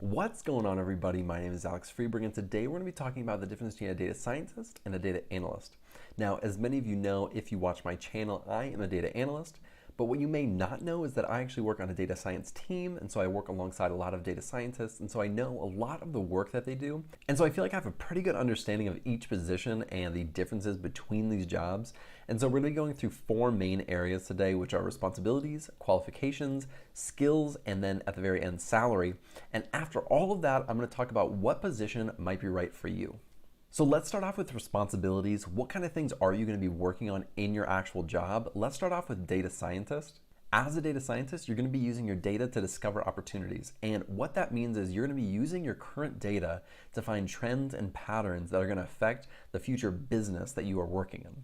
What's going on, everybody? My name is Alex Freeberg, and today we're going to be talking about the difference between a data scientist and a data analyst. Now, as many of you know, if you watch my channel, I am a data analyst, but what you may not know is that I actually work on a data science team, and so I work alongside a lot of data scientists, and so I know a lot of the work that they do, and so I feel like I have a pretty good understanding of each position and the differences between these jobs. And so we're going to be going through four main areas today, which are responsibilities, qualifications, skills, and then at the very end, salary. And after all of that, I'm going to talk about what position might be right for you. So let's start off with responsibilities. What kind of things are you going to be working on in your actual job? Let's start off with data scientist. As a data scientist, you're going to be using your data to discover opportunities. And what that means is you're going to be using your current data to find trends and patterns that are going to affect the future business that you are working in.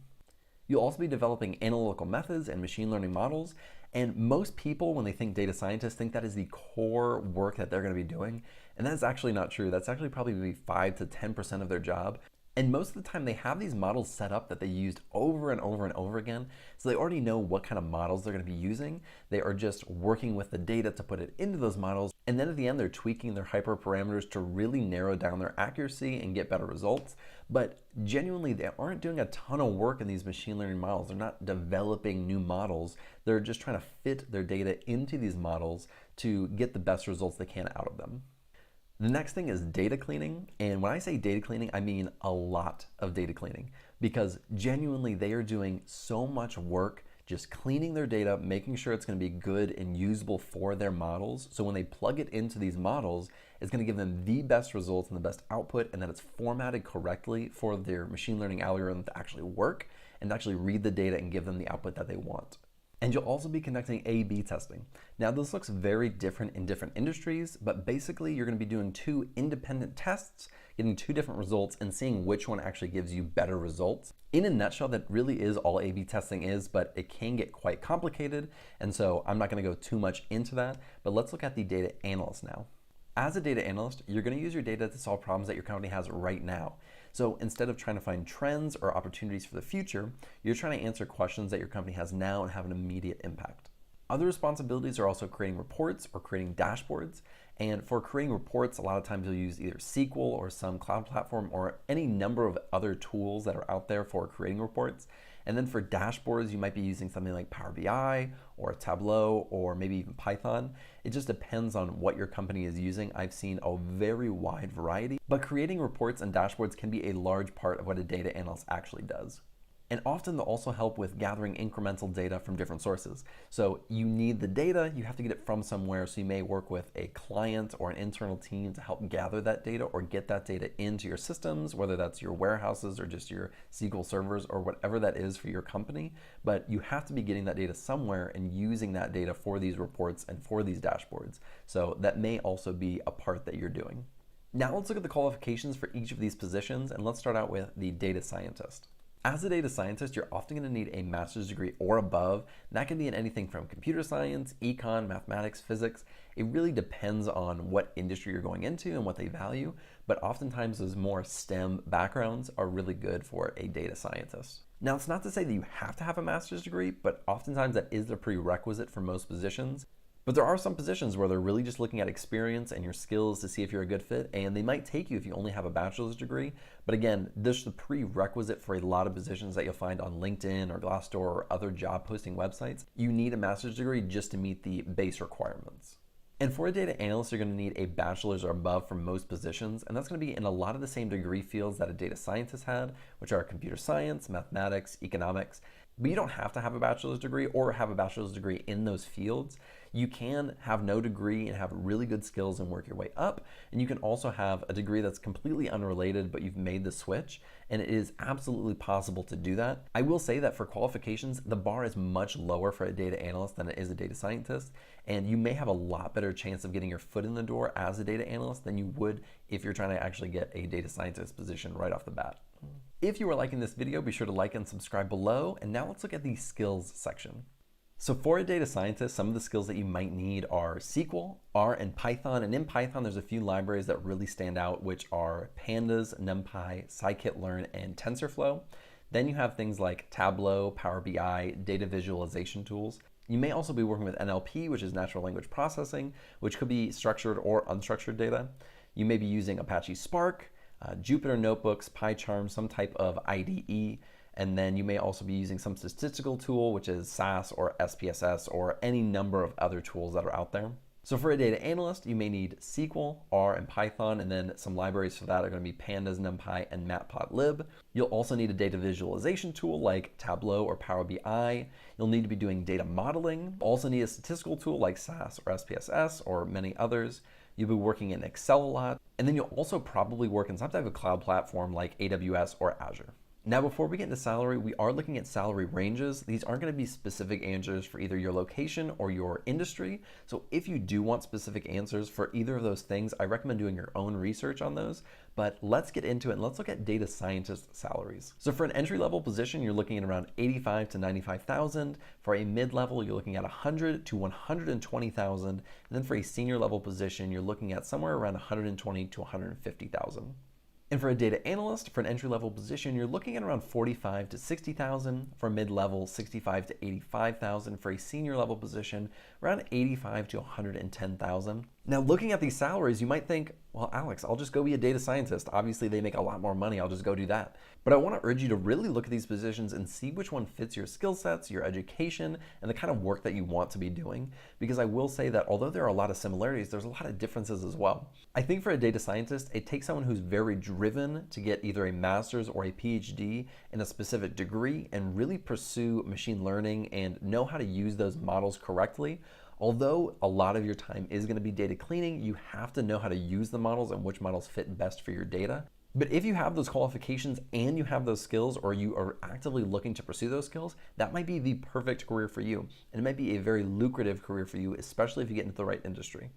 You'll also be developing analytical methods and machine learning models. And most people, when they think data scientists, think that is the core work that they're going to be doing. And that's actually not true. That's actually probably maybe 5 to 10% of their job. And most of the time they have these models set up that they used over and over and over again. So they already know what kind of models they're going to be using. They are just working with the data to put it into those models. And then at the end, they're tweaking their hyperparameters to really narrow down their accuracy and get better results. But genuinely, they aren't doing a ton of work in these machine learning models. They're not developing new models. They're just trying to fit their data into these models to get the best results they can out of them. The next thing is data cleaning. And when I say data cleaning, I mean a lot of data cleaning, because genuinely they are doing so much work just cleaning their data, making sure it's going to be good and usable for their models. So when they plug it into these models, it's going to give them the best results and the best output, and that it's formatted correctly for their machine learning algorithm to actually work and to actually read the data and give them the output that they want. And you'll also be conducting A/B testing. Now, this looks very different in different industries, but basically you're going to be doing two independent tests, getting two different results and seeing which one actually gives you better results. In a nutshell, that really is all A/B testing is, but it can get quite complicated. And so I'm not going to go too much into that, but let's look at the data analyst now. As a data analyst, you're going to use your data to solve problems that your company has right now. So instead of trying to find trends or opportunities for the future, you're trying to answer questions that your company has now and have an immediate impact. Other responsibilities are also creating reports or creating dashboards. And for creating reports, a lot of times you'll use either SQL or some cloud platform or any number of other tools that are out there for creating reports. And then for dashboards, you might be using something like Power BI or Tableau or maybe even Python. It just depends on what your company is using. I've seen a very wide variety, but creating reports and dashboards can be a large part of what a data analyst actually does. And often they'll also help with gathering incremental data from different sources. So you need the data, you have to get it from somewhere, so you may work with a client or an internal team to help gather that data or get that data into your systems, whether that's your warehouses or just your SQL servers or whatever that is for your company. But you have to be getting that data somewhere and using that data for these reports and for these dashboards. So that may also be a part that you're doing. Now let's look at the qualifications for each of these positions, and let's start out with the data scientist. As a data scientist, you're often going to need a master's degree or above. That can be in anything from computer science, econ, mathematics, physics. It really depends on what industry you're going into and what they value, but oftentimes those more STEM backgrounds are really good for a data scientist. Now, it's not to say that you have to have a master's degree, but oftentimes that is the prerequisite for most positions. But there are some positions where they're really just looking at experience and your skills to see if you're a good fit, and they might take you if you only have a bachelor's degree. But again, this is the prerequisite for a lot of positions that you'll find on LinkedIn or Glassdoor or other job posting websites. You need a master's degree just to meet the base requirements. And for a data analyst, you're going to need a bachelor's or above for most positions, and that's going to be in a lot of the same degree fields that a data scientist had, which are computer science, mathematics, economics. But you don't have to have a bachelor's degree or have a bachelor's degree in those fields. You can have no degree and have really good skills and work your way up. And you can also have a degree that's completely unrelated, but you've made the switch. And it is absolutely possible to do that. I will say that for qualifications, the bar is much lower for a data analyst than it is a data scientist. And you may have a lot better chance of getting your foot in the door as a data analyst than you would if you're trying to actually get a data scientist position right off the bat. If you are liking this video, be sure to like and subscribe below. And now let's look at the skills section. So for a data scientist, some of the skills that you might need are SQL, R, and Python. And in Python, there's a few libraries that really stand out, which are Pandas, NumPy, scikit-learn, and TensorFlow. Then you have things like Tableau, Power BI, data visualization tools. You may also be working with NLP, which is natural language processing, which could be structured or unstructured data. You may be using Apache Spark, Jupyter Notebooks, PyCharm, some type of IDE, and then you may also be using some statistical tool, which is SAS or SPSS or any number of other tools that are out there. So for a data analyst, you may need SQL, R, and Python, and then some libraries for that are going to be Pandas, NumPy, and Matplotlib. You'll also need a data visualization tool like Tableau or Power BI. You'll need to be doing data modeling. You'll also need a statistical tool like SAS or SPSS or many others. You'll be working in Excel a lot. And then you'll also probably work in some type of cloud platform like AWS or Azure. Now, before we get into salary, we are looking at salary ranges. These aren't going to be specific answers for either your location or your industry. So if you do want specific answers for either of those things, I recommend doing your own research on those. But let's get into it and let's look at data scientist salaries. So for an entry-level position, you're looking at around 85 to 95,000. For a mid-level, you're looking at 100 to 120,000. And then for a senior level position, you're looking at somewhere around 120 to 150,000. And for a data analyst, for an entry-level position, you're looking at around 45 to 60,000. For mid-level, 65 to 85,000. For a senior-level position, around 85 to 110,000. Now, looking at these salaries, you might think, well, Alex, I'll just go be a data scientist. Obviously, they make a lot more money. I'll just go do that. But I want to urge you to really look at these positions and see which one fits your skill sets, your education, and the kind of work that you want to be doing. Because I will say that although there are a lot of similarities, there's a lot of differences as well. I think for a data scientist, it takes someone who's very driven to get either a master's or a PhD in a specific degree and really pursue machine learning and know how to use those models correctly. Although a lot of your time is going to be data cleaning, you have to know how to use the models and which models fit best for your data. But if you have those qualifications and you have those skills, or you are actively looking to pursue those skills, that might be the perfect career for you. And it might be a very lucrative career for you, especially if you get into the right industry.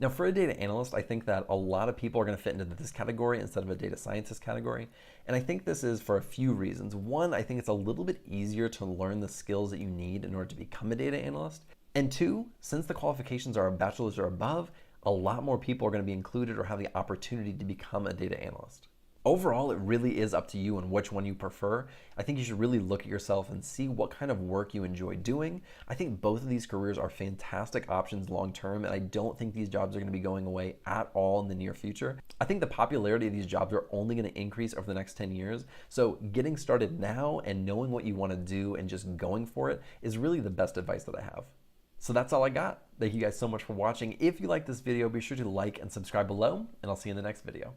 Now, for a data analyst, I think that a lot of people are going to fit into this category instead of a data scientist category. And I think this is for a few reasons. One, I think it's a little bit easier to learn the skills that you need in order to become a data analyst. And two, since the qualifications are a bachelor's or above, a lot more people are going to be included or have the opportunity to become a data analyst. Overall, it really is up to you and which one you prefer. I think you should really look at yourself and see what kind of work you enjoy doing. I think both of these careers are fantastic options long term, and I don't think these jobs are going to be going away at all in the near future. I think the popularity of these jobs are only going to increase over the next 10 years. So getting started now and knowing what you want to do and just going for it is really the best advice that I have. So that's all I got. Thank you guys so much for watching. If you like this video, be sure to like and subscribe below, and I'll see you in the next video.